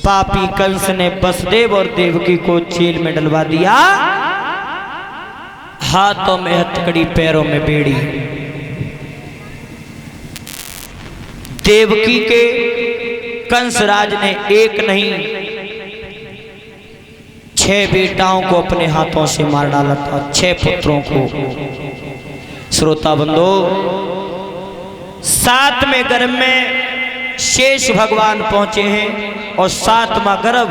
पापी कंस ने वसुदेव और देवकी को जेल में डलवा दिया। हाथों में हथकड़ी, पैरों में बेड़ी। देवकी के कंसराज ने एक नहीं 6 बेटाओं को अपने हाथों से मार डाला था, 6 पुत्रों को। श्रोता बंधो, 7वें गर्भ में शेष भगवान पहुंचे हैं और 7वां गर्भ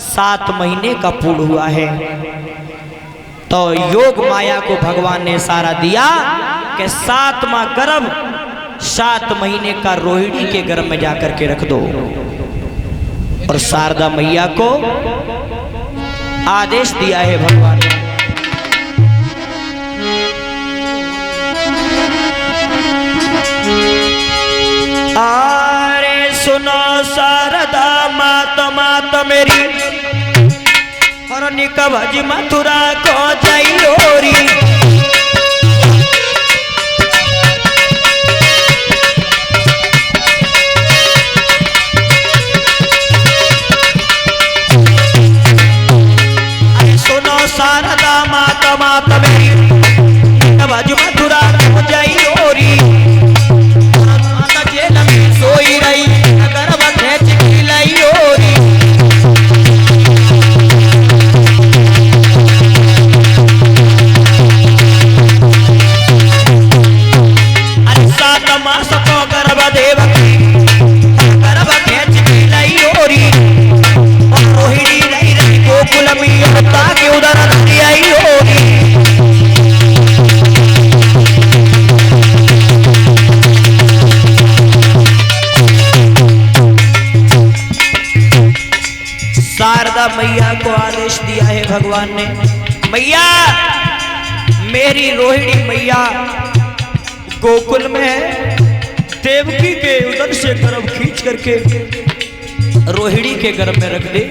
7 महीने का पूर्ण हुआ है। तो योग माया को भगवान ने इशारा दिया कि 7वां गर्भ 7 महीने का रोहिणी के गर्भ में जाकर के रख दो। और शारदा मैया को आदेश दिया है भगवान ने। अरे सुनो शारदा मात मात मेरी, और निकभज मथुरा को जाई लोरी। शारदा माता माता मेरी, निकभज मथुरा को जाई लोरी। माता जेल में सोई रही, गर्भ खेच की लाई लोरी। अरे 7 मास को गर्भ देवकी, गर्भ खेच की लाई लोरी। और रोहिणी रही रही गोकुल में होता के उधर आई होगी। शारदा मैया को आदेश दिया है भगवान ने, मैया मेरी रोहिणी मैया गोकुल में है, देवकी के उदर से गर्भ खींच करके रोहिणी के गर्भ में रख दे।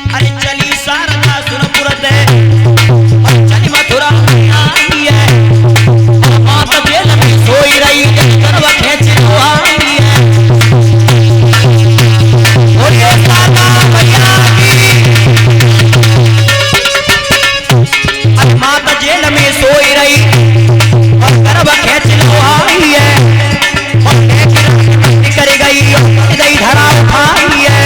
अरे चली शारदा सुरपुरत है, और चली मथुरा में आई है। माता जेल में सोई रही, गर्भ खेच को आई है। और ये शारदा मैया की, माता जेल में सोई रही और गर्भ खेच को आई है। और कर गई धरा उठाई है।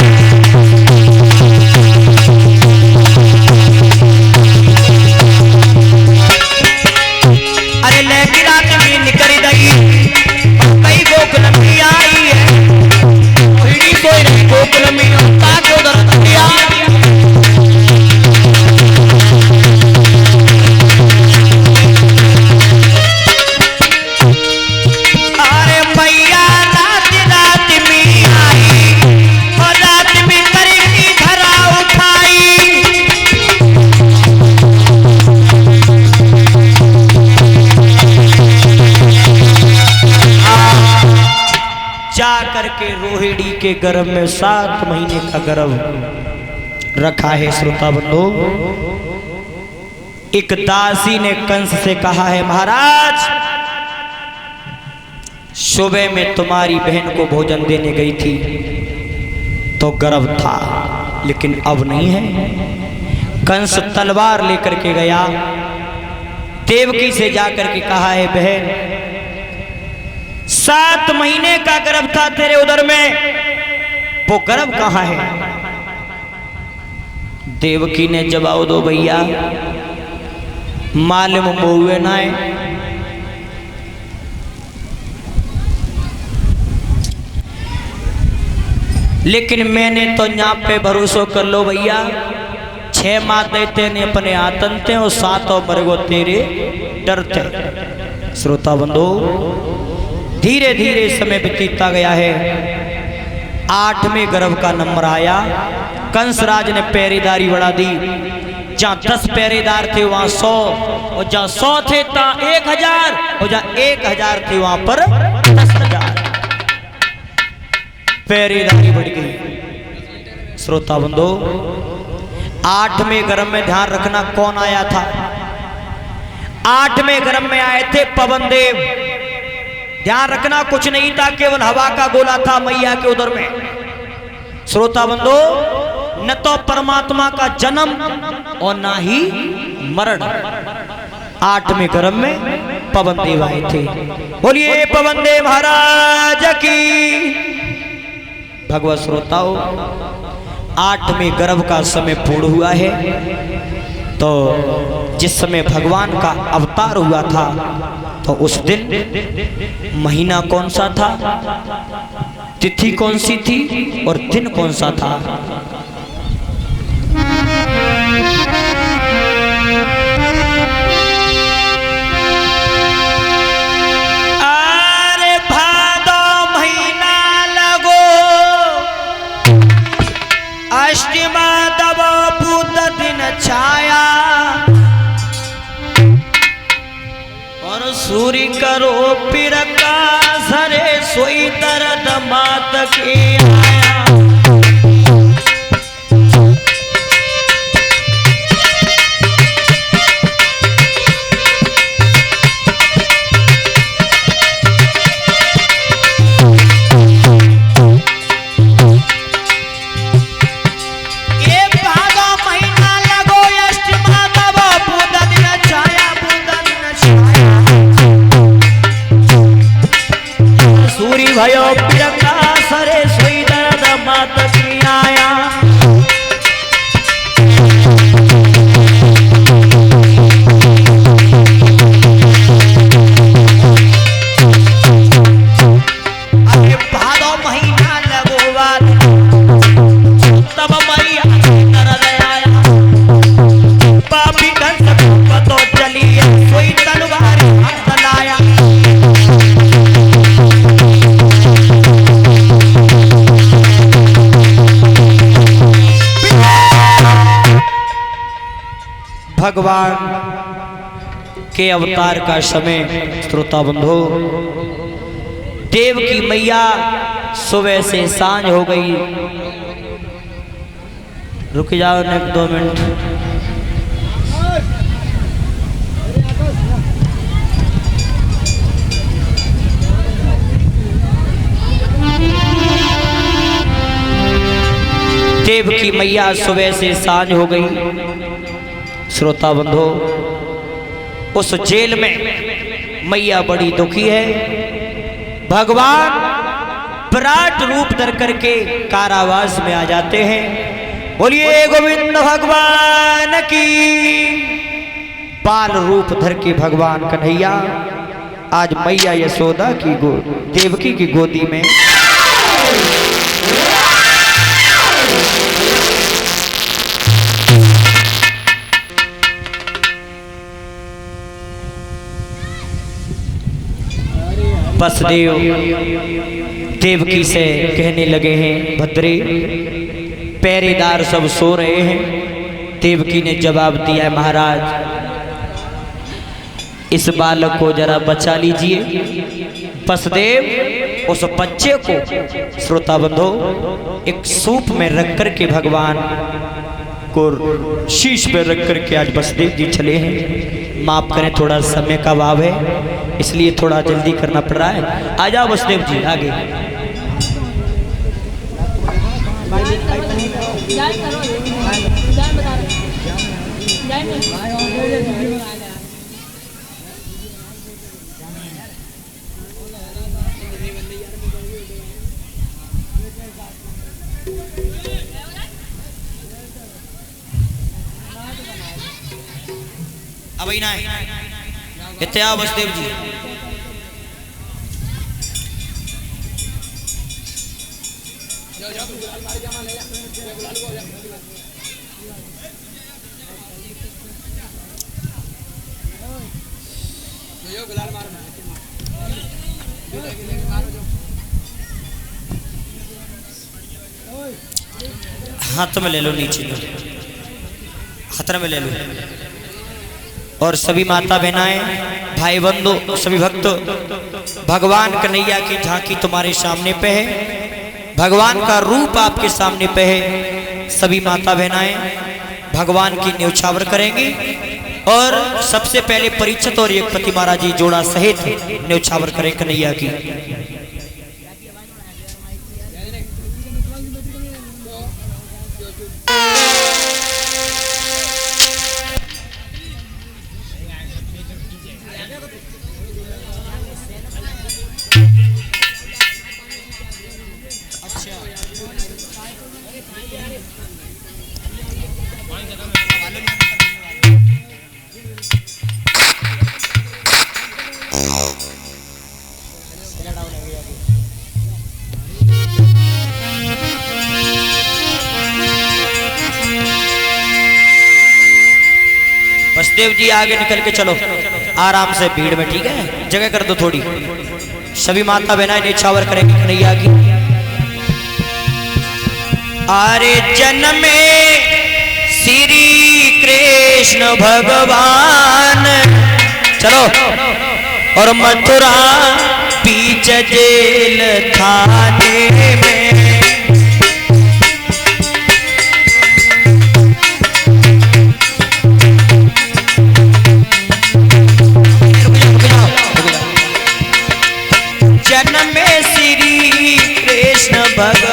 करके रोहिणी के गर्भ में 7 महीने का गर्भ रखा है। श्रोता बंधु, एक दासी ने कंस से कहा है, महाराज सुबह में तुम्हारी बहन को भोजन देने गई थी तो गर्भ था, लेकिन अब नहीं है। कंस तलवार लेकर के गया, देवकी से जाकर के कहा है, बहन 7 महीने का गर्भ था तेरे उदर में, वो गर्भ कहां है? देवकी ने जवाब दो भैया, मालूम हुए ना है। लेकिन मैंने तो यहाँ पे भरोसा कर लो भैया, 6 माते तेने अपने आतंते और 7 मरगो तेरे डरते। श्रोता बंधु, धीरे धीरे समय बीतता गया है। 8वें गर्भ का नंबर आया। कंसराज ने पहरेदारी बढ़ा दी। जहाँ 10 पहरेदार थे वहां 100, और जहाँ 100 थे तहाँ 1000, और जहाँ 1000 थे वहां पर 10,000 पहरेदारी बढ़ गई। श्रोता बंधु, 8वें गर्भ में ध्यान रखना कौन आया था। 8वें गर्भ में आए थे पवन देव। ध्यान रखना, कुछ नहीं था, केवल हवा का गोला था मैया के उदर में। श्रोता बंधो, न तो परमात्मा का जन्म और ना ही मरण। 8वें गर्भ में पवन देव आए थे। बोलिए पवन देव महाराज की। भगवत श्रोताओं, 8वें गर्भ का समय पूर्ण हुआ है। तो जिस समय भगवान का अवतार हुआ था तो उस दिन महीना कौन सा था, तिथि कौन सी थी और दिन कौन सा था? अरे भादो महीना लगो, अष्टमा दब बुध दिन छाया, और सूर्य करो प्रकाश, हरे सोई दर्द मात के आया। भयो प्रकाश, हरे सोई दर्द मात की आया। अरे भादो महीना लगोवा, तब मैया दर्द आया। पापी कंस तो चलिए, सोई तलवार हाथ लाया। भगवान के अवतार का समय श्रोता बंधु, देव की मैया सुबह से सांझ हो गई। रुक जाओ न 2 मिनट। देव की मैया सुबह से सांझ हो गई। श्रोता बंधो, उस जेल में मैया बड़ी दुखी है। भगवान विराट रूप धर करके कारावास में आ जाते हैं। बोलिए गोविंद भगवान की। बाल रूप धर के भगवान कन्हैया आज मैया यशोदा की देवकी की गोदी में वसुदेव देवकी से कहने लगे हैं, भद्रे पहरेदार सब सो रहे हैं। देवकी ने जवाब दिया, महाराज इस बालक को जरा बचा लीजिए। वसुदेव उस बच्चे को श्रोता बंधो एक सूप में रख करके भगवान को शीश पे रख करके आज वसुदेव जी चले हैं। माफ करें, थोड़ा समय का अभाव है इसलिए थोड़ा जल्दी करना पड़ रहा है। आ जाओ वसुदेव जी आगे। अब ही ना इत्या वसुदेव जी। हाथ में ले लो, नीचे लो, हाथ में ले लो। और सभी माता बहनाएं, भाई बंधु, सभी भक्त, भगवान कन्हैया की झांकी तुम्हारे सामने पे है। भगवान का रूप आपके सामने पे है। सभी माता बहनाएं भगवान की न्यौछावर करेंगी और सबसे पहले परीक्षित और एकपति महाराज जी जोड़ा सहित न्यौछावर करें कन्हैया की। बसदेव जी आगे निकल के चलो आराम से भीड़ में, ठीक है, जगह कर दो थोड़ी। सभी माता बहना न्यौछावर करेंगे कन्हैया की। आरे जन्मे श्री कृष्ण भगवान, चलो, और मथुरा बीच जेल थाने में। जन्मे श्री कृष्ण भगवान